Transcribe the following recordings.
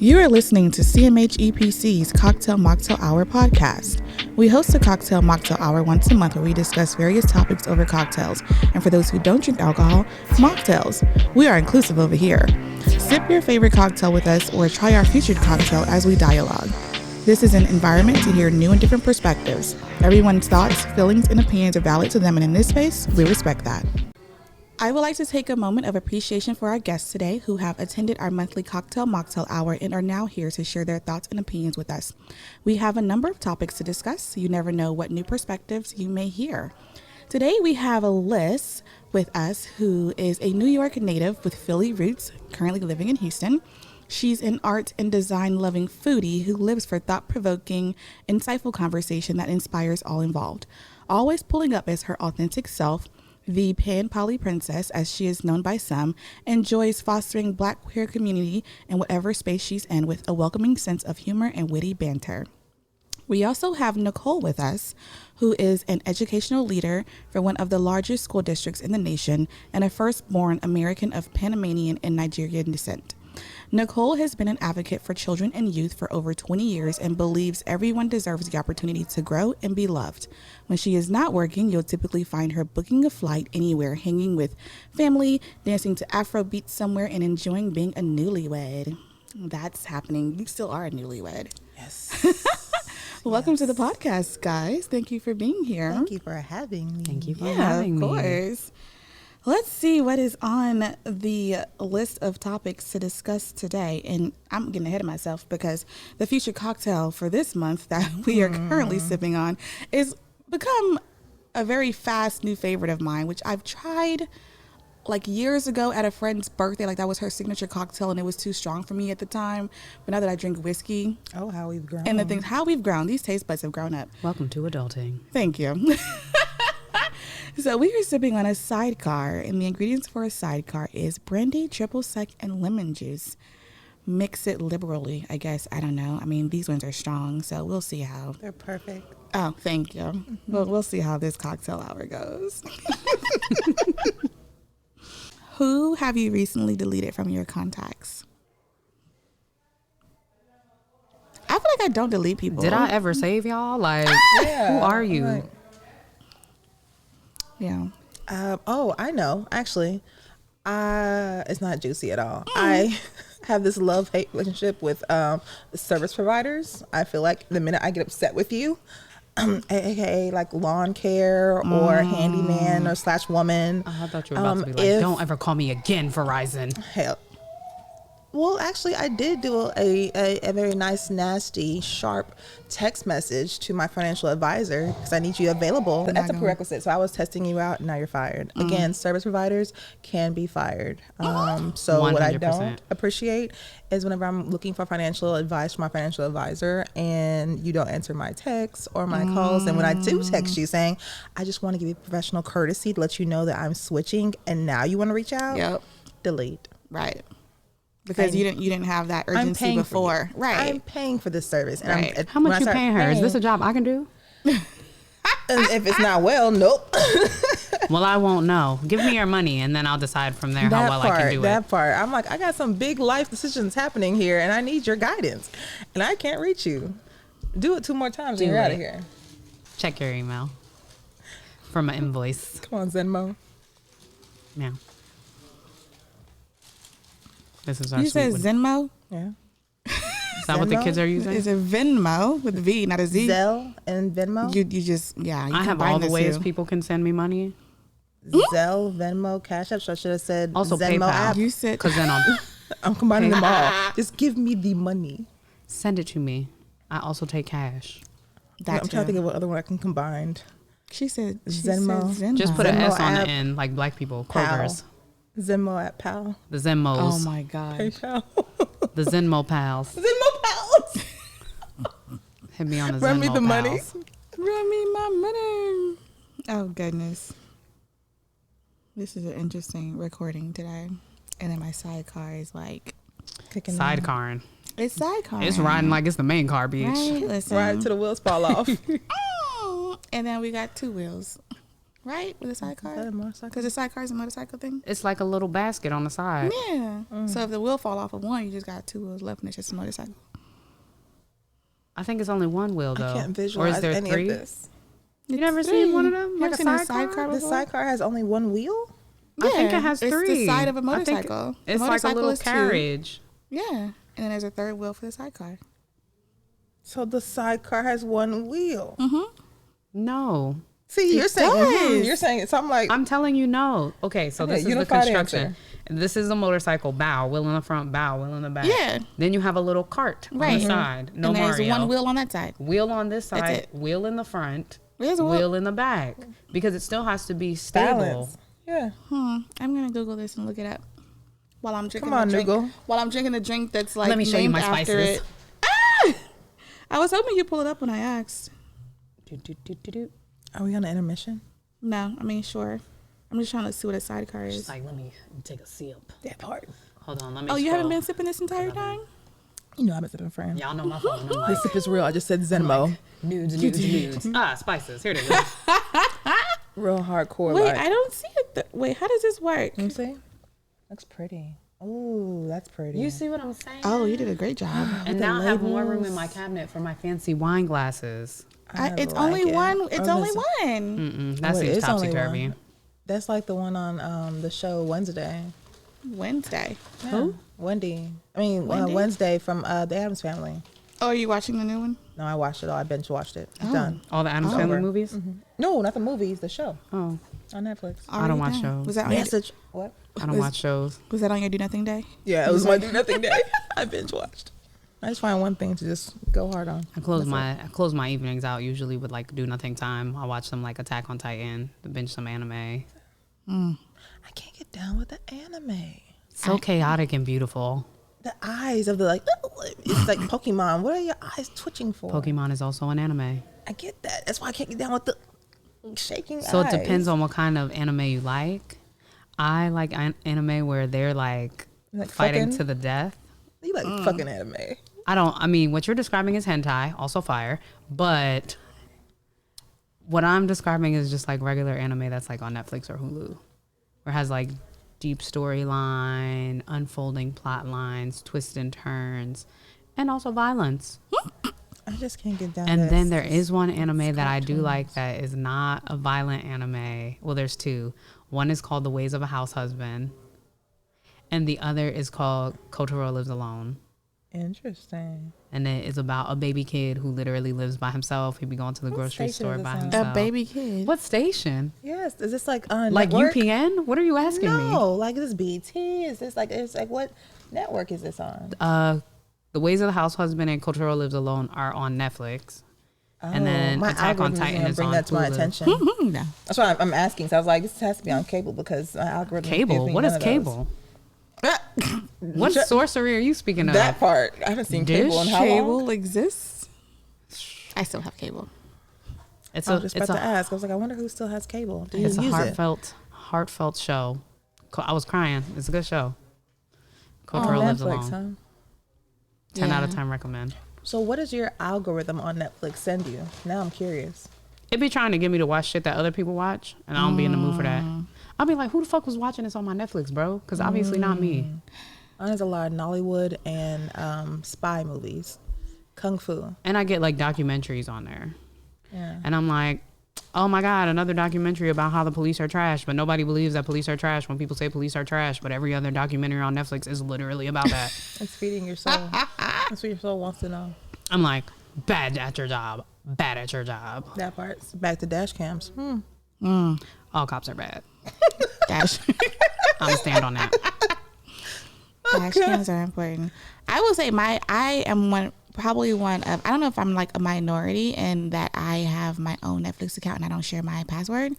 You are listening to CMH EPC's Mocktail Hour Podcast. We host a Mocktail Hour once a month where we discuss various topics over cocktails. And for those who don't drink alcohol, mocktails. We are inclusive over here. Sip your favorite cocktail with us or try our featured cocktail as we dialogue. This is an environment to hear new and different perspectives. Everyone's thoughts, feelings, and opinions are valid to them, and in this space, we respect that. I would like to take a moment of appreciation for our guests today who have attended our monthly Mocktail Hour and are now here to share their thoughts and opinions with us. We have a number of topics to discuss. You never know what new perspectives you may hear. Today we have Liz with us, who is a New York native with Philly roots, currently living in Houston. She's an art and design loving foodie who lives for thought-provoking, insightful conversation that inspires all involved. Always pulling up as her authentic self, the Pan Poly Princess, as she is known by some, enjoys fostering Black queer community in whatever space she's in with a welcoming sense of humor and witty banter. We also have Nicole with us, who is an educational leader for one of the largest school districts in the nation and a firstborn American of Panamanian and Nigerian descent. Nicole has been an advocate for children and youth for over 20 years and believes everyone deserves the opportunity to grow and be loved. When she is not working, you'll typically find her booking a flight anywhere, hanging with family, dancing to Afro beats somewhere, and enjoying being a newlywed. That's happening. You still are a newlywed. Yes. Welcome to the podcast, guys. Thank you for being here. Thank you for having me. Thank you for having me. Of course. Let's see what is on the list of topics to discuss today. And I'm getting ahead of myself because the future cocktail for this month that we are currently sipping on is become a very fast new favorite of mine, which I've tried like years ago at a friend's birthday. Like that was her signature cocktail and it was too strong for me at the time. But now that I drink whiskey. Oh, how we've grown. And the things, how we've grown. These taste buds have grown up. Welcome to adulting. Thank you. So we are sipping on a sidecar, and the ingredients for a sidecar is brandy, triple sec, and lemon juice. Mix it liberally, I guess. I don't know. I mean, these ones are strong, so we'll see how. They're perfect. Oh, thank you. Mm-hmm. We'll see how this cocktail hour goes. Who have you recently deleted from your contacts? I feel like I don't delete people. Did I ever save y'all? Like, who are you? Right. Yeah. Oh, I know. Actually, it's not juicy at all. I have this love-hate relationship with service providers. I feel like the minute I get upset with you, aka like lawn care or handyman or / woman. I thought you were about to be like, don't ever call me again, Verizon. Hell. Well, actually, I did do a very nice, nasty, sharp text message to my financial advisor because I need you available. That's a prerequisite. So I was testing you out, and now you're fired. Again, service providers can be fired. So 100%. What I don't appreciate is whenever I'm looking for financial advice from my financial advisor and you don't answer my texts or my calls. And when I do text you saying, I just want to give you professional courtesy to let you know that I'm switching, and now you want to reach out, delete. Right. Because you didn't have that urgency before. Right. I'm paying for this service. And right. How much you paying her? Is this a job I can do? If it's not well, nope. Well, I won't know. Give me your money and then I'll decide from there how well I can do it. That part. I'm like, I got some big life decisions happening here and I need your guidance. And I can't reach you. Do it 2 more times and you're out of here. Check your email for my invoice. Come on, Venmo. Yeah. This is our You said Venmo? Yeah. Is that what the kids are using? It's a Venmo with a V, not a Z. Zelle and Venmo? You just, yeah. You I have all the ways people can send me money. Zelle, Venmo, Cash App. So I should have said also Venmo PayPal. app. You said, because then I'm combining them all. Just give me the money. Send it to me. I also take cash. I'm trying to think of what other one I can combine. She said Venmo. Just put an Venmo S on app. the end, like black people. Kroger's. Venmo at Pal. The Zenmos. Oh my gosh. PayPal. The Zenmo pals. Venmo Pals. Hit me on the Run Zenmo me the pals. money. Run me my money. Oh goodness. This is an interesting recording today. And then my sidecar is like kicking sidecarring. It's sidecar. It's riding like it's the main car, bitch. Right? Listen. Ride till the wheels fall off. And then we got 2 wheels. right? With a sidecar. Is that a motorcycle? Because the sidecar is a motorcycle thing. It's like a little basket on the side. Yeah. So if the wheel fall off of one, you just got 2 wheels left, and it's just a motorcycle. I think it's only one wheel though. I can't visualize or is there any 3? of this. You never seen one of them? Like a sidecar? The sidecar has only one wheel? Yeah, I think it has 3. It's the side of a I think motorcycle. It's like a little carriage. 2. Yeah. And then there's a 3rd wheel for the sidecar. So the sidecar has one wheel. No. See, you're saying it. So I'm like, I'm telling you no. Okay, so this is the unified construction. answer. This is a motorcycle, bow, wheel in the front, bow, wheel in the back. Yeah. Then you have a little cart on the side. No and there's Mario. one wheel on that side. Wheel on this That's side, it. wheel in the front, There's a wheel in the back. Because it still has to be stable. balance. Yeah. I'm gonna Google this and look it up while I'm drinking. Come on, the drink. Google. While I'm drinking the drink that's like Let me show you named my after spices. it. Ah! I was hoping you'd pull it up when I asked. Are we on an intermission? No, I mean sure. I'm just trying to see what a sidecar is. Just like, let me take a sip. That part. Hold on, let me Oh, you haven't scroll. been sipping this entire time? You know I've been sipping friend. Y'all know my phone. I'm like, This sip is real. I just said Zenmo. nudes. Spices. Here it is. Real hardcore. Wait, like. I don't see it. Wait, how does this work? Let me see. Looks pretty. Oh, that's pretty. You see what I'm saying? Oh, you did a great job. And the now I have more room in labels. my cabinet for my fancy wine glasses. It's like only it. one. It's Oh, only listen. one. That Oh, it seems is only topsy-turvy. one. That's like the one on the show Wednesday. Wednesday. Yeah. Who? Wendy. I mean, Wendy? Wednesday from the Addams Family. Oh, are you watching the new one? No, I watched it all. I binge watched it. It's done. All the Addams Family Over. movies? No, not the movies. The show Oh, on Netflix. I don't watch Already done. shows. Was that on your, Message. What? I don't watch shows. was that on your do nothing day? Yeah, it was my do nothing day. I binge watched. I just find one thing to just go hard on. I close my evenings out usually with like do nothing time. I watch some like Attack on Titan, binge some anime. I can't get down with the anime. So chaotic and beautiful. The eyes of the like, it's like Pokemon. What are your eyes twitching for? Pokemon is also an anime. I get that. That's why I can't get down with the shaking So eyes. it depends on what kind of anime you like. I like anime where they're like fighting fucking? to the death. You like fucking anime. I mean, what you're describing is hentai, also fire, but what I'm describing is just like regular anime that's like on Netflix or Hulu, where it has like deep storyline, unfolding plot lines, twists and turns, and also violence. I just can't get down. And with then there is one anime that I do like that is not a violent anime. Well, there's 2. One is called The Ways of a House Husband, and the other is called Kotaro Lives Alone. Interesting. And it is about a baby kid who literally lives by himself. He'd be going to the grocery station store is by this on? himself. A baby kid. What station? Yes. Is this like on Like network? UPN? What are you asking me? No, like is this BT? Is this like it's like what network is this on? The Ways of the House Husband and Kotaro Lives Alone are on Netflix. And then my Attack on algorithm Titan gonna is bring on that to my Hulu. attention. No. That's why I'm asking. So I was like, this has to be on cable because my algorithm. gives Cable? me What none is of those. cable? What sorcery are you speaking of? That part. I haven't seen cable in how long? Cable exists. I still have cable. It's I a was just it's about to a ask. I was like, I wonder who still has cable. Do you it's a use it? heartfelt show. I was crying. It's a good show. On Kotaro Lives Netflix, Alone. huh? 10 out of Yeah. 10 recommend. So what does your algorithm on Netflix send you? Now I'm curious. It be trying to get me to watch shit that other people watch, and I don't be in the mood for that. I'll be like, who the fuck was watching this on my Netflix, bro? Because obviously not me. Mine is a lot of Nollywood and spy movies, kung fu. And I get like documentaries on there. Yeah. And I'm like, oh my God, another documentary about how the police are trash. But nobody believes that police are trash when people say police are trash. But every other documentary on Netflix is literally about that. It's feeding your soul. That's what your soul wants to know. I'm like, bad at your job. Bad at your job. That part. Back to dash cams. All cops are bad. Dash. I'm stand on that. Dash cams are important. I will say I am probably one of, I don't know if I'm like a minority in that I have my own Netflix account and I don't share my password.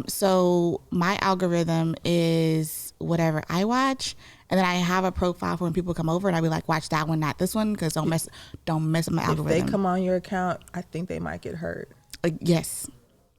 So my algorithm is whatever I watch, and then I have a profile for when people come over and I'll be like, watch that one, not this one, because don't mess with my If algorithm. they come on your account, I think they might get hurt. Yes.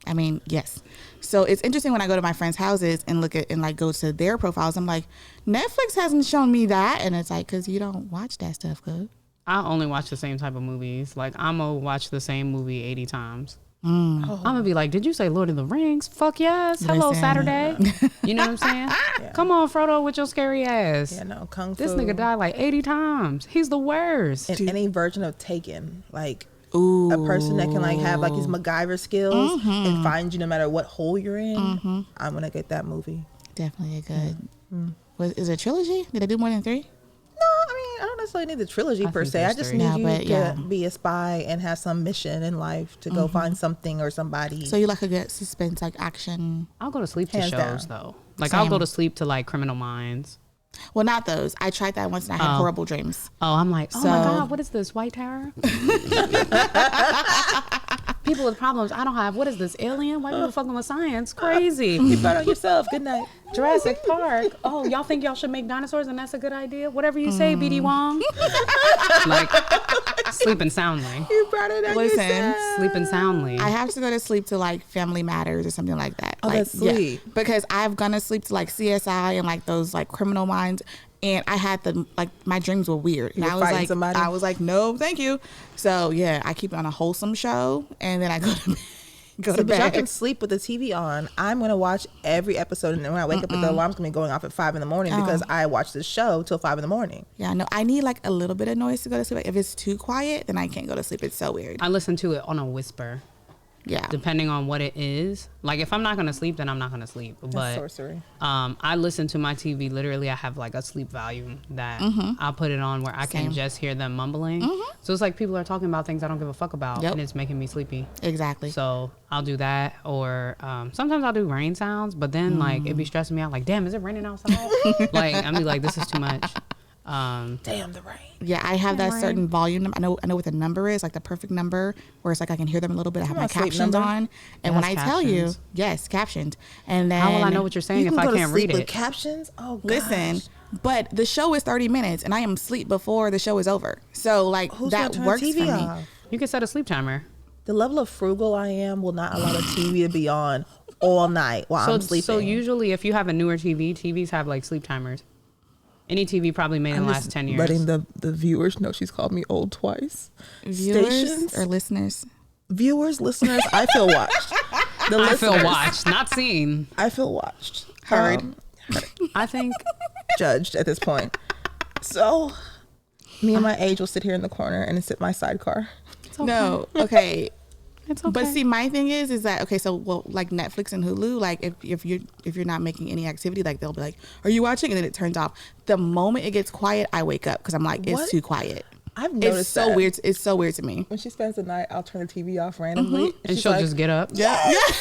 I mean, yes. So it's interesting when I go to my friends' houses and look at and like go to their profiles. I'm like, Netflix hasn't shown me that, and it's like, because you don't watch that stuff, good. I only watch the same type of movies. Like, I'm going to watch the same movie 80 times. I'm gonna be like, did you say Lord of the Rings? Fuck yes. Hello, Listen. Saturday. You know what I'm saying? Yeah. Come on, Frodo, with your scary ass. Yeah, no, Kung Fu. This nigga died like 80 times. He's the worst. In any version of Taken, like Ooh. a person that can like have like his MacGyver skills and find you no matter what hole you're in. I'm gonna get that movie. Definitely a good. Is it a trilogy? Did they do more than 3? No, I mean I don't necessarily need the trilogy per think se. I there's just 3. need Yeah, you but to yeah. be a spy and have some mission in life to go find something or somebody. So you like a good suspense, like action? I'll go to sleep to Hands shows down. though. Like Same. I'll go to sleep to like Criminal Minds. Well, not those. I tried that once and I had horrible dreams. Oh, I'm like, oh my So- God, what is this? White Terror? People with problems I don't have. What is this? Alien? White people fucking with science? Crazy. you brought on yourself. Good night. Jurassic Park. Oh, y'all think y'all should make dinosaurs and that's a good idea? Whatever you say, BD Wong. Like, sleeping soundly. You brought it on Listen. yourself. Sleeping soundly. I have to go to sleep to like Family Matters or something like that. Oh, like, that's sweet. Because I've gone to sleep to like CSI and like those like Criminal Minds, and I had the like my dreams were weird. And were fighting somebody? I was like, no, thank you. So yeah, I keep it on a wholesome show, and then I go to go So, to but y'all bed. can sleep with the TV on. I'm gonna watch every episode, and then when I wake up, the alarm's gonna be going off at 5 a.m. because I watch the show till 5 a.m. Yeah, no, I need like a little bit of noise to go to sleep. If it's too quiet, then I can't go to sleep. It's so weird. I listen to it on a whisper, Yeah. depending on what it is. Like, if I'm not going to sleep, then I'm not going to sleep. That's But sorcery. I listen to my TV. Literally, I have like a sleep volume that I'll put it on where I Same. can just hear them mumbling. So it's like people are talking about things I don't give a fuck about, Yep. and it's making me sleepy. Exactly. So I'll do that, or sometimes I'll do rain sounds, but then like it'd be stressing me out. Like, damn, is it raining outside? Like, I'll be like, this is too much. Damn the rain. Yeah, I have that certain volume. I know what the number is, like the perfect number, where it's like I can hear them a little bit. I have my on, sleep captions number. on, and It when has I tell you, captions. yes, captioned, and then How will I know what you're saying You if can I go to can't sleep read with it? captions. Oh, gosh. listen. But the show is 30 minutes, and I am asleep before the show is over. So like Who's that gonna turn works the for TV me. off? You can set a sleep timer. The level of frugal I am will not allow the TV to be on all night while I'm sleeping. So usually, if you have a newer TV, TVs have like sleep timers. Any TV probably made in the last 10 years. letting the viewers know she's called me old twice. Viewers Stations? or listeners? Viewers, listeners, I feel watched. The I feel listeners, watched, not seen. I feel watched. Heard. I think Judged at this point. So, me and my age will sit here in the corner and sit in my sidecar. it's okay. No, okay. It's okay. But see, my thing is that okay? So, well, like Netflix and Hulu, like if you're not making any activity, like they'll be like, "Are you watching?" And then it turns off. The moment it gets quiet, I wake up because I'm like, it's What? too quiet. I've noticed It's so that. weird. It's so weird to me. When she spends the night, I'll turn the TV off randomly. and she's she'll like, just get up. Yeah,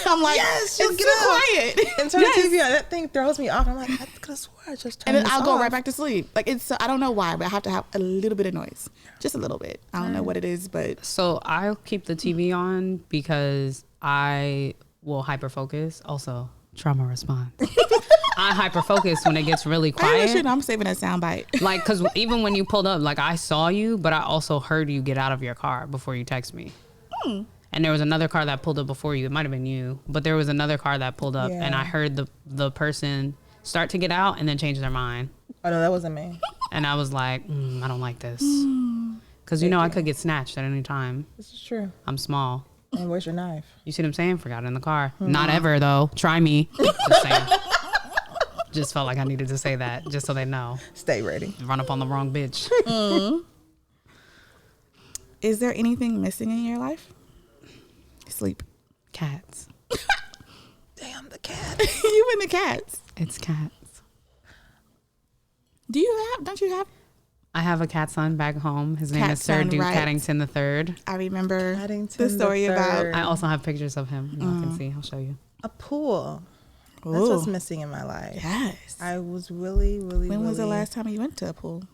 I'm like, Yes, she'll it's get too up. quiet. and turn the TV on. That thing throws me off. I'm like, I could have swore I just turned And then this I'll go off. right back to sleep. Like it's, I don't know why, but I have to have a little bit of noise, just a little bit. I don't know what it is, but So I'll keep the TV on because I will hyper focus. Also, trauma response. I hyper focus when it gets really I really quiet. shouldn't. I'm saving a soundbite. Like, cause even when you pulled up, like I saw you, but I also heard you get out of your car before you text me. And there was another car that pulled up before you. It might have been you, but there was another car that pulled up, and Yeah. I heard the person start to get out and then change their mind. Oh, no, that wasn't me. And I was like, I don't like this, cause you know I could get snatched at any time. This is true. I'm small. And where's your knife? You see what I'm saying? Forgot it in the car. Not ever though. Try me. Just saying. Just felt like I needed to say that just so they know. Stay ready. Run up on the wrong bitch. Is there anything missing in your life? Sleep. Cats. Damn the cat. You and the cats. It's cats. Do you have? Don't you have? I have a cat son back home. His name Cat is Sir son, Duke right. Caddington III. I remember Paddington the story the about. Third. I also have pictures of him. You all can see. I'll show you. A pool. That's Ooh. what's missing in my life. Yes. I was really. When was the last time you went to a pool?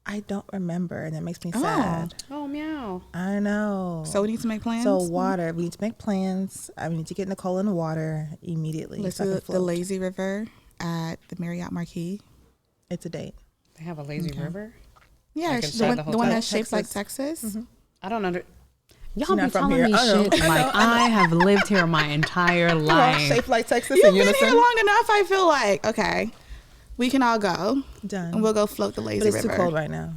I don't remember, and it makes me sad. Oh, meow. I know. So we need to make plans. So water. We need to make plans. I need to get Nicole in the water immediately. Let's so I do can the float. lazy river at the Marriott Marquis. It's a date. They have a lazy river? Yeah, Like the inside one, the the one hotel? that's shaped like Texas. Texas. I don't know. Y'all She be not from telling here. me I know. shit like I have lived here my entire All life. shaped like Texas You've in been unison. here long enough. I feel like okay, we can all go Done. and we'll go float the lazy but it's river. too cold right now.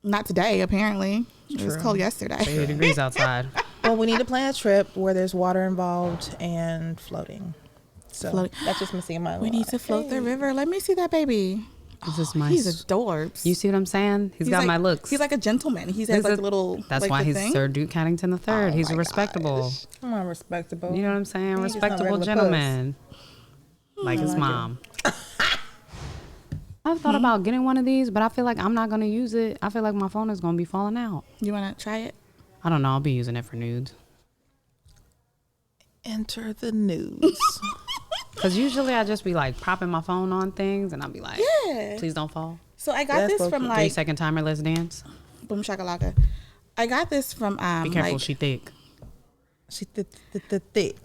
Not today, apparently. It was True. cold yesterday. 80 degrees outside. Well, Well, we need to plan a trip where there's water involved and floating. So that's just missing in my life. We need to float the river. Let me see that baby. This is my. He's adorbs. You see what I'm saying? He's got like, my looks. He's like a gentleman. He's like a little. That's like why he's thing. Sir Duke Cannington III. Oh He's my respectable. gosh. Come on, respectable. You know what I'm saying? He's Respectable just not gentleman. Like his mom. I've thought about getting one of these, but I feel like I'm not going to use it. I feel like my phone is going to be falling out. You want to try it? I don't know. I'll be using it for nudes. Enter the news. Because usually I just be like propping my phone on things and I'll be like, Yeah. please don't fall. So I got this from like 3-second timer, let's dance. Boom shakalaka. I got this from Be careful, like, she thick. She thick.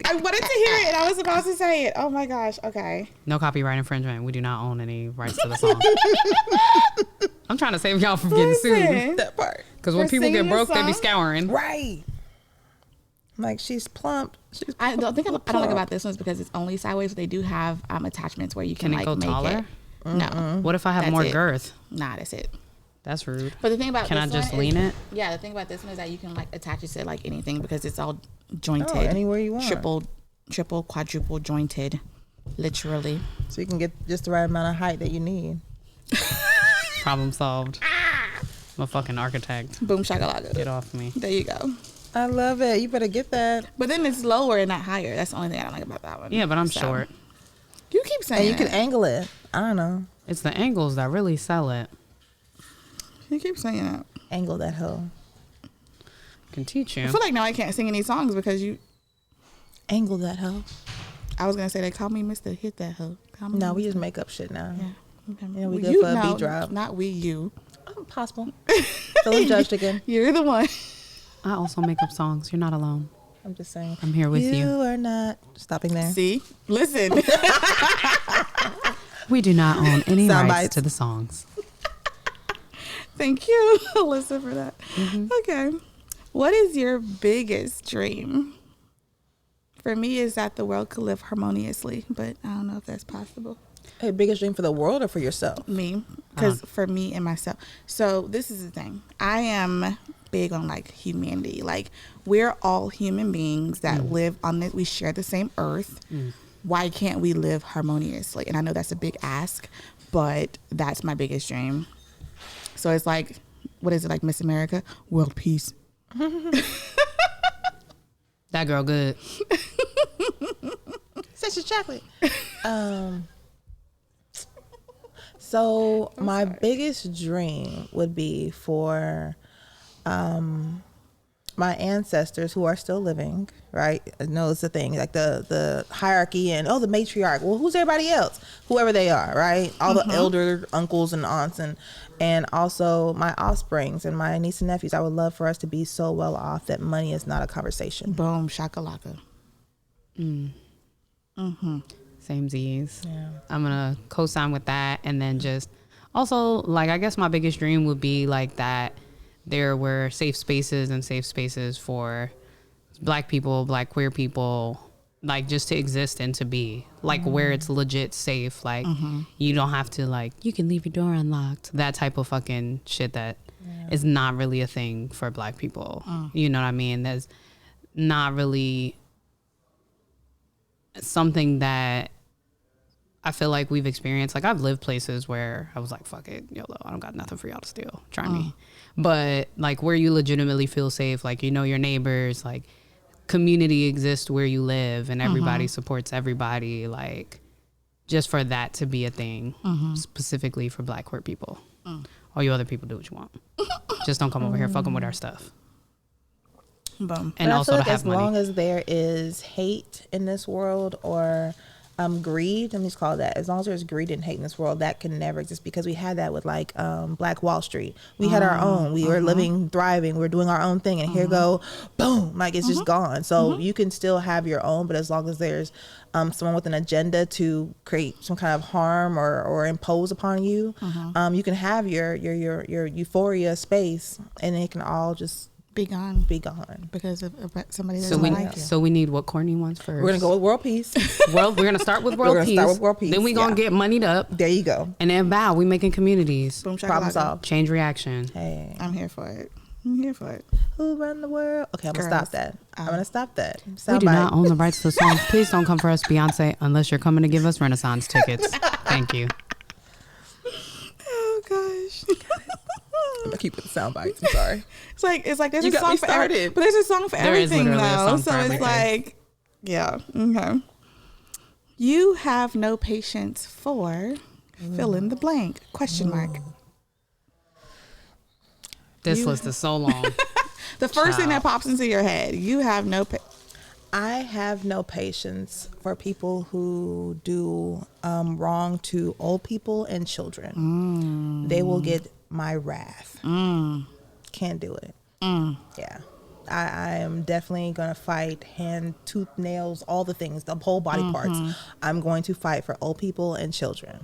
I wanted to hear it and I was about to say it. Oh my gosh. Okay. No copyright infringement. We do not own any rights to the song. I'm trying to save y'all from getting sued. That part. Because when For people get singing broke, the they be song? scouring. Right. Like she's plump. I don't think I don't like about this one is because it's only sideways. But they do have attachments where you can Can it like go make taller? it. No. What if I have That's more it. girth? Nah, that's it. That's rude. But the thing about Can I this just one lean is, it? Yeah, the thing about this one is that you can like attach it to like anything because it's all jointed. Oh, anywhere you want. Triple, quadruple jointed, literally. So you can get just the right amount of height that you need. Problem solved. I'm a fucking architect. Boom shakalaka. Get off me. There you go. I love it. You better get that. But then it's lower and not higher. That's the only thing I don't like about that one. Yeah, but I'm So, short. You keep saying And you can that. angle it. I don't know. It's the angles that really sell it. You keep saying that. Angle that hoe. Can teach you. I feel like now I can't sing any songs because you. Angle that hoe. I was gonna say they call me Mr. Hit That Hoe. Call me No, we Mr. just make up shit now. Yeah. Okay. Yeah, we Well, good for a beat drop. Not we, you. Possible. Feeling judged again. You're the one. I also make up songs. You're not alone. I'm just saying. I'm here with you. You are not stopping there. See? Listen. We do not own any Sound rights bites. to the songs. Thank you, Alyssa, for that. Mm-hmm. Okay. What is your biggest dream? For me, is that the world could live harmoniously, but I don't know if that's possible. Hey, biggest dream for the world or for yourself? Me, because for me and myself. So this is the thing. I am big on like humanity. Like we're all human beings that live on this. We share the same earth. Why can't we live harmoniously? And I know that's a big ask, but that's my biggest dream. So it's like, what is it, like Miss America? World peace. That girl good. Such a chocolate. So my biggest dream would be for my ancestors who are still living, right? I know it's a thing, like the hierarchy and the matriarch. Well, who's everybody else? Whoever they are, right? All the elder uncles and aunts and also my offsprings and my niece and nephews. I would love for us to be so well off that money is not a conversation. Boom, shakalaka. Same Z's. Yeah. I'm gonna co-sign with that, and then just also like I guess my biggest dream would be like that there were safe spaces for Black people, Black queer people, like just to exist and to be like where it's legit safe. Like you don't have to like you can leave your door unlocked. That type of fucking shit that is not really a thing for Black people. You know what I mean? There's not really something that I feel like we've experienced. Like I've lived places where I was like, fuck it, YOLO, I don't got nothing for y'all to steal. Try me. But like where you legitimately feel safe, like you know your neighbors, like community exists where you live and everybody supports everybody, like just for that to be a thing specifically for Black queer people. All you other people do what you want. Just don't come over here fucking with our stuff. Boom. And But also I feel to like as have money. long as there is hate in this world or greed, let me just call it that. As long as there's greed and hate in this world, that can never exist because we had that with like Black Wall Street. We had our own. We were living, thriving. We were doing our own thing, and here go, boom, like it's just gone. So you can still have your own, but as long as there's someone with an agenda to create some kind of harm or impose upon you, you can have your euphoria space, and it can all just Be gone be gone. because of somebody that So doesn't we like you. so we need what Courtney wants first. We're gonna go with world peace. We're gonna start with world We're gonna peace. start with world peace, Then we gonna yeah. get moneyed up, There you go. and then bow. We making communities. Boom, Problem shakalaka. solved. Change reaction. Hey. I'm here for it. I'm here for it. Who run the world? Okay, I'm going to stop that. I'm going to stop that. We do not own the rights to the song. Please don't come for us, Beyonce, unless you're coming to give us Renaissance tickets. Thank you. Oh, gosh. I'm gonna keep it the sound bites. I'm sorry. It's like there's a song for everything, but there's a song for everything though. So it's like, yeah, okay. You have no patience for fill in the blank ? This list is so long. The first thing that pops into your head. You have no. I have no patience for people who do wrong to old people and children. They will get my wrath. Can't do it. Yeah. I am definitely going to fight hand, tooth, nails, all the things, the whole body parts. I'm going to fight for old people and children.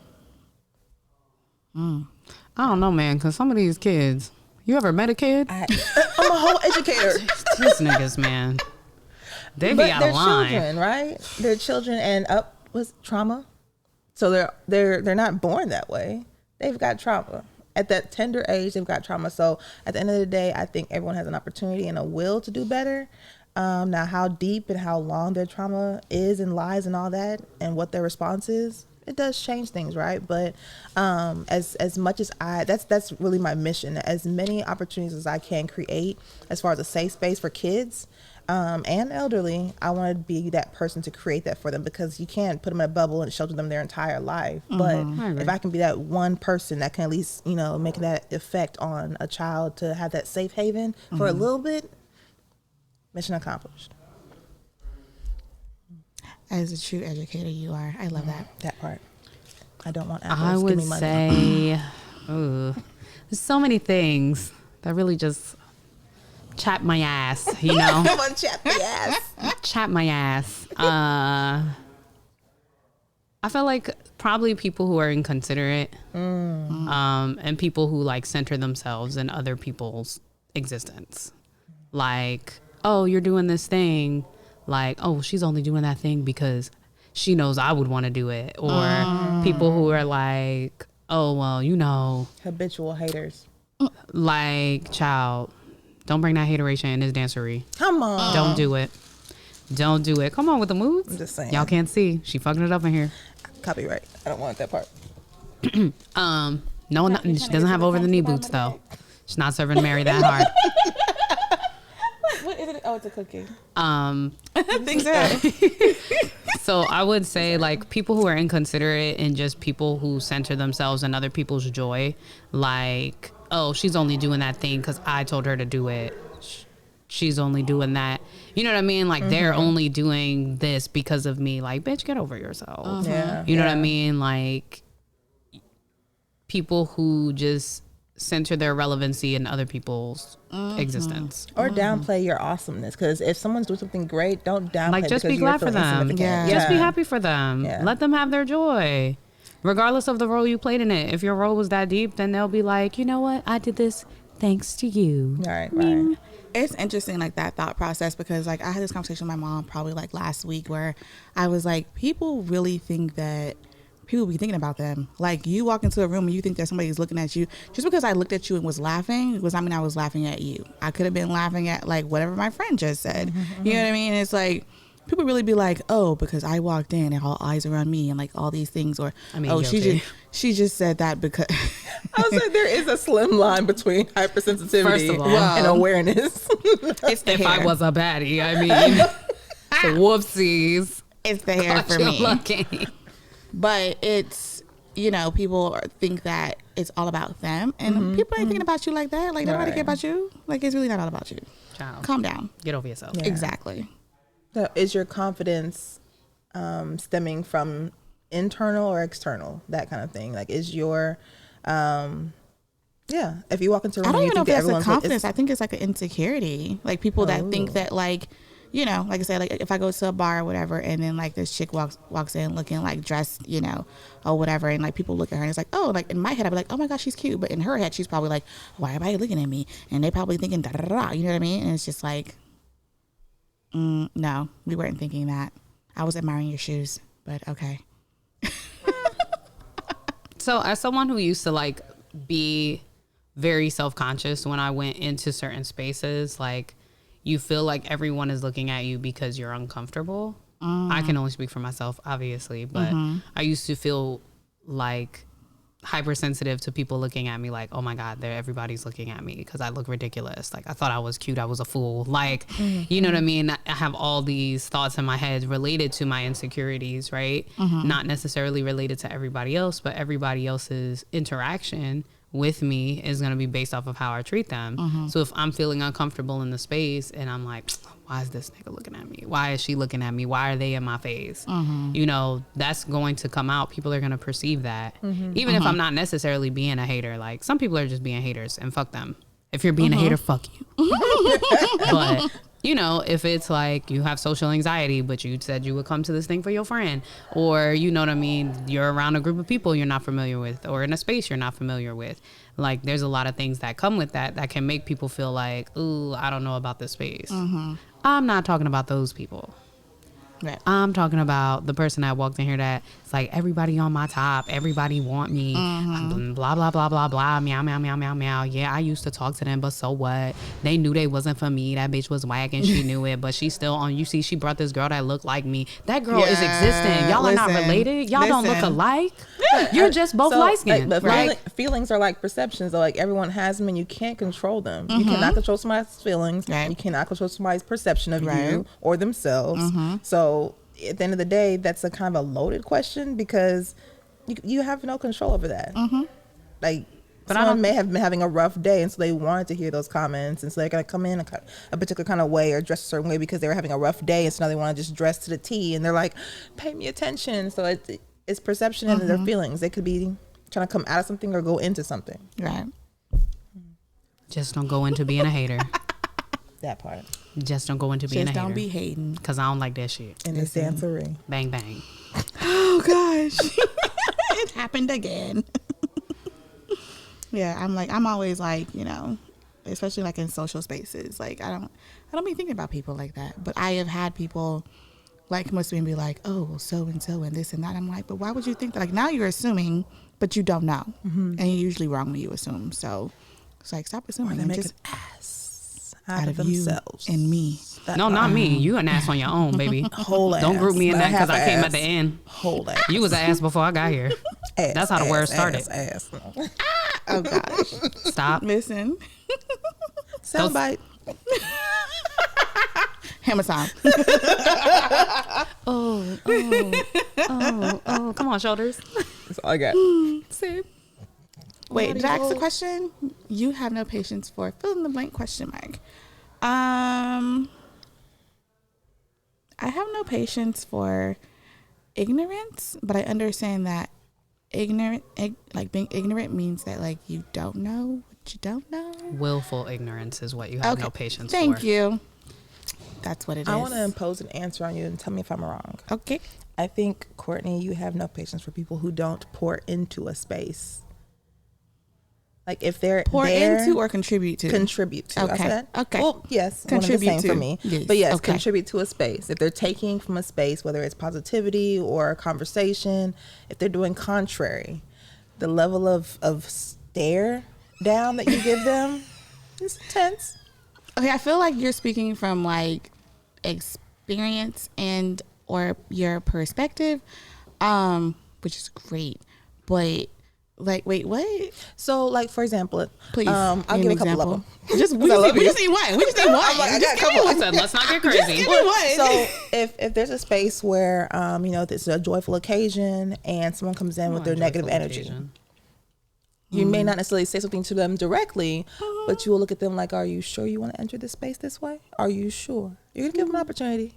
I don't know, man, because some of these kids, you ever met a kid? I'm a whole educator. These niggas, man. They be out of line. Children, right? They're children and was trauma. So they're not born that way. They've got trauma. At that tender age, they've got trauma. So at the end of the day, I think everyone has an opportunity and a will to do better. Now, how deep and how long their trauma is and lies and all that, and what their response is, it does change things, right? But as much as that's really my mission. As many opportunities as I can create, as far as a safe space for kids and elderly, I want to be that person to create that for them, because you can't put them in a bubble and shelter them their entire life. But if I can be that one person that can at least, make that effect on a child to have that safe haven for a little bit, mission accomplished. As a true educator, you are. I love That part. I don't want apples. I Give would me money. say, there's so many things that really just chap my ass, Come on, chap the ass. Chap my ass. I feel like probably people who are inconsiderate, and people who like center themselves in other people's existence. Like, oh, you're doing this thing. Like, oh, she's only doing that thing because she knows I would want to do it. Or people who are like, oh, well, habitual haters. Like, child, don't bring that hateration in this dancery. Come on. Don't do it. Don't do it. Come on with the moves. I'm just saying. Y'all can't see. She fucking it up in here. Copyright. I don't want that part. No, she doesn't have over the knee boots though. She's not serving Mary that hard. What is it? Oh, it's a cookie. Things are. So I would say like people who are inconsiderate and just people who center themselves in other people's joy. Like, oh, she's only doing that thing because I told her to do it. She's only doing that. You know what I mean? Like they're only doing this because of me. Like, bitch, get over yourself. Yeah. You know what I mean? Like people who just center their relevancy in other people's existence. Or downplay your awesomeness. Because if someone's doing something great, don't downplay Like, just because be glad for them. Just be happy for them. Yeah. Let them have their joy. Regardless of the role you played in it. If your role was that deep, then they'll be like, you know what? I did this thanks to you. Right. It's interesting, like that thought process, because like I had this conversation with my mom probably like last week where I was like, people really think that people be thinking about them. Like, you walk into a room and you think that somebody's looking at you. Just because I looked at you and was laughing does not mean I was laughing at you. I could have been laughing at like whatever my friend just said. You know what I mean? It's like people really be like, oh, because I walked in and all eyes around me and like all these things, or she just said that because I was like, there is a slim line between hypersensitivity First of all, and awareness. It's the If hair. I was a baddie, I mean, whoopsies. It's the hair for me. Lucky. But it's, people think that it's all about them, and people ain't thinking about you like that. Like, nobody care about you. Like, it's really not all about you. Child. Calm down. Get over yourself. Yeah. Exactly. So is your confidence stemming from internal or external? That kind of thing. Like, is your, if you walk into a room, I don't even know if that's a everyone's confidence. I think it's like an insecurity. Like, people that think that, like, like I said, like if I go to a bar or whatever, and then like this chick walks in looking like dressed, or whatever, and like people look at her and it's like, oh, like in my head I'd be like, oh my gosh, she's cute, but in her head she's probably like, why am I looking at me? And they probably thinking da da da, you know what I mean? And it's just like, no, we weren't thinking that. I was admiring your shoes, but okay. So as someone who used to like be very self-conscious when I went into certain spaces. Like, you feel like everyone is looking at you because you're uncomfortable. I can only speak for myself, obviously, but I used to feel like hypersensitive to people looking at me like, oh my God, everybody's looking at me because I look ridiculous. Like, I thought I was cute, I was a fool. Like, you know what I mean? I have all these thoughts in my head related to my insecurities, right? Not necessarily related to everybody else, but everybody else's interaction with me is going to be based off of how I treat them. So if I'm feeling uncomfortable in the space and I'm like, why is this nigga looking at me? Why is she looking at me? Why are they in my face? You know, that's going to come out. People are going to perceive that. Even if I'm not necessarily being a hater. Like, some people are just being haters, and fuck them. If you're being a hater, fuck you. But, you know, if it's like you have social anxiety, but you said you would come to this thing for your friend, or, you know what I mean, you're around a group of people you're not familiar with, or in a space you're not familiar with. Like, there's a lot of things that come with that can make people feel like, ooh, I don't know about this space. I'm not talking about those people. Right. I'm talking about the person that walked in here that it's like, everybody on my top, everybody want me, blah, blah, blah, blah, blah, meow, meow, meow, meow, meow. Yeah, I used to talk to them, but so what? They knew they wasn't for me. That bitch was whack and she knew it, but she's still on. You see, she brought this girl that looked like me. That girl is existing. Y'all are not related. Y'all don't look alike. You're just both light-skinned. But feelings are like perceptions. Like, everyone has them and you can't control them. You cannot control somebody's feelings. You cannot control somebody's perception of you or themselves. So at the end of the day, that's a kind of a loaded question because you have no control over that. Like, but someone may have been having a rough day, and so they wanted to hear those comments, and so they're going to come in a particular kind of way or dress a certain way because they were having a rough day, and so now they want to just dress to the T, and they're like, pay me attention. So it's perception and their feelings. They could be trying to come out of something or go into something. Right. Just don't go into being a hater. That part. Just don't go into being a hater. Just don't be hating. Because I don't like that shit. In the dancery. Bang, bang. Oh, gosh. It happened again. Yeah, I'm always like, you know, especially like in social spaces. Like, I don't be thinking about people like that. But I have had people like come up to me and be like, oh, so-and-so and this and that. I'm like, but why would you think that? Like, now you're assuming, but you don't know. And you're usually wrong when you assume. So it's like, stop assuming. Or they make just an ass out of themselves. You and me. No, not me. You an ass on your own, baby. Whole ass. Don't group me in that because I came at the end. Whole ass. You was an ass before I got here. Ass, that's how the word started. Ass. Oh, gosh. Stop. Listen. Soundbite. Hammer time. Oh. Come on, shoulders. That's all I got. See? Wait, did I ask the question? You have no patience for fill in the blank question mark. I have no patience for ignorance, but I understand that being ignorant means that like you don't know what you don't know. Willful ignorance is what you have no patience for. Thank you. That's what it is. I want to impose an answer on you and tell me if I'm wrong. Okay. I think, Courtney, you have no patience for people who don't pour into a space. Like, if they're pour into or contribute to? Contribute to. Okay. I said, okay. Well, yes. Contribute one of the same to. For me. Yes. But yes, okay. Contribute to a space. If they're taking from a space, whether it's positivity or a conversation, if they're doing contrary, the level of stare down that you give them is intense. Okay, I feel like you're speaking from like experience and or your perspective, which is great, but like, wait, what? So, like, for example, please, I'll give a couple of them. We just need one. We just need one. I got a couple. I said, let's not get crazy. Just give me one. So, if there's a space where, there's a joyful occasion and someone comes in with their negative energy, you may not necessarily say something to them directly, but you will look at them like, are you sure you want to enter this space this way? Are you sure? You're going to give them an opportunity.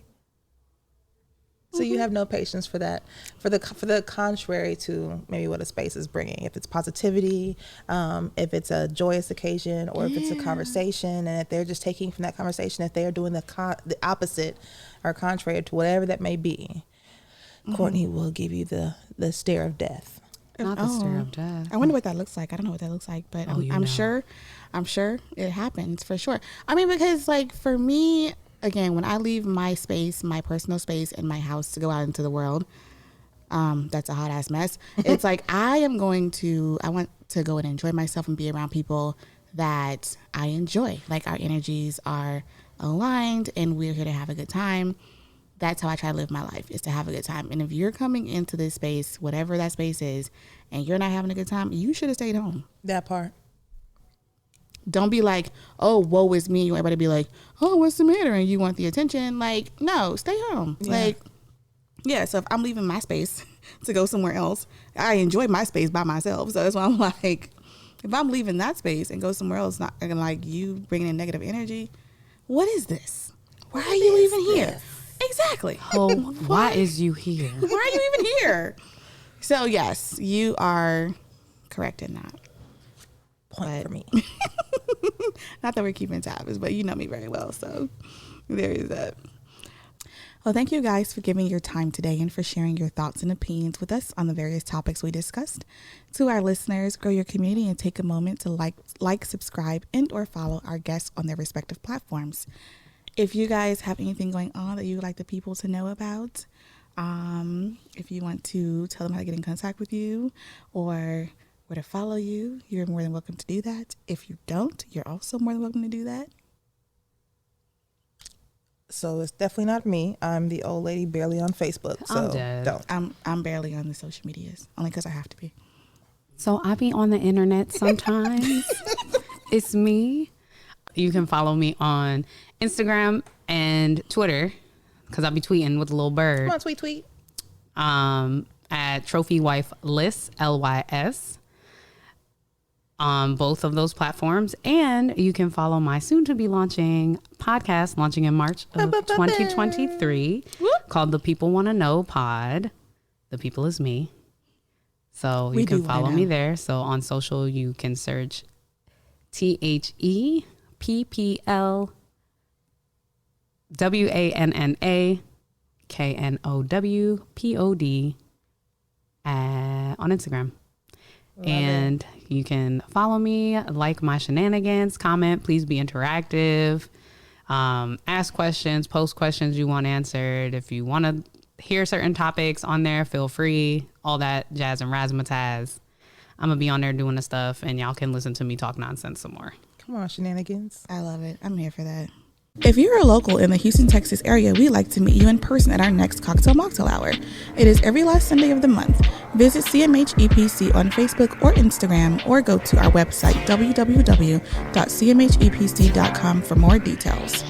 So you have no patience for that, for the contrary to maybe what a space is bringing. If it's positivity, if it's a joyous occasion, or if it's a conversation, and if they're just taking from that conversation, if they are doing the opposite or contrary to whatever that may be, Courtney will give you the stare of death. Not the stare of death. I wonder what that looks like. I don't know what that looks like, but I'm sure it happens for sure. I mean, because like for me, again, when I leave my space, my personal space in my house to go out into the world, that's a hot ass mess. It's like I want to go and enjoy myself and be around people that I enjoy. Like our energies are aligned and we're here to have a good time. That's how I try to live my life, is to have a good time. And if you're coming into this space, whatever that space is, and you're not having a good time, you should have stayed home. That part. Don't be like, oh, woe is me. You want everybody to be like, oh, what's the matter? And you want the attention. Like, no, stay home. Yeah. Like, yeah, so if I'm leaving my space to go somewhere else, I enjoy my space by myself. So that's why I'm like, if I'm leaving that space and go somewhere else, not and like you bringing in negative energy, what is this? Why are you even here? Exactly. Oh, why is you here? Why are you even here? So yes, you are correct in that. Point for me. Not that we're keeping tabs, but you know me very well, so there is that. Well, thank you guys for giving your time today and for sharing your thoughts and opinions with us on the various topics we discussed. To our listeners, grow your community and take a moment to like, subscribe, and or follow our guests on their respective platforms. If you guys have anything going on that you would like the people to know about, if you want to tell them how to get in contact with you or where to follow you, you're more than welcome to do that. If you don't, you're also more than welcome to do that. So it's definitely not me. I'm the old lady barely on Facebook. So I'm dead. Don't. I'm barely on the social medias, only because I have to be. So I be on the internet sometimes. It's me. You can follow me on Instagram and Twitter because I'll be tweeting with a little bird. Come on, tweet. At Trophy Wife Lys, Lys, on both of those platforms. And you can follow my soon to be launching podcast launching in March of 2023 called The People Want to Know Pod. The people is me. So you can follow me there. So on social, you can search ThePPLWANNAKNOWPOD on Instagram. And you can follow me, like my shenanigans, comment, please be interactive, ask questions, post questions you want answered. If you want to hear certain topics on there, feel free, all that jazz and razzmatazz. I'm going to be on there doing the stuff and y'all can listen to me talk nonsense some more. Come on, shenanigans. I love it. I'm here for that. If you're a local in the Houston, Texas area, we'd like to meet you in person at our next Cocktail Mocktail Hour. It is every last Sunday of the month. Visit CMH EPC on Facebook or Instagram, or go to our website, www.cmhepc.com, for more details.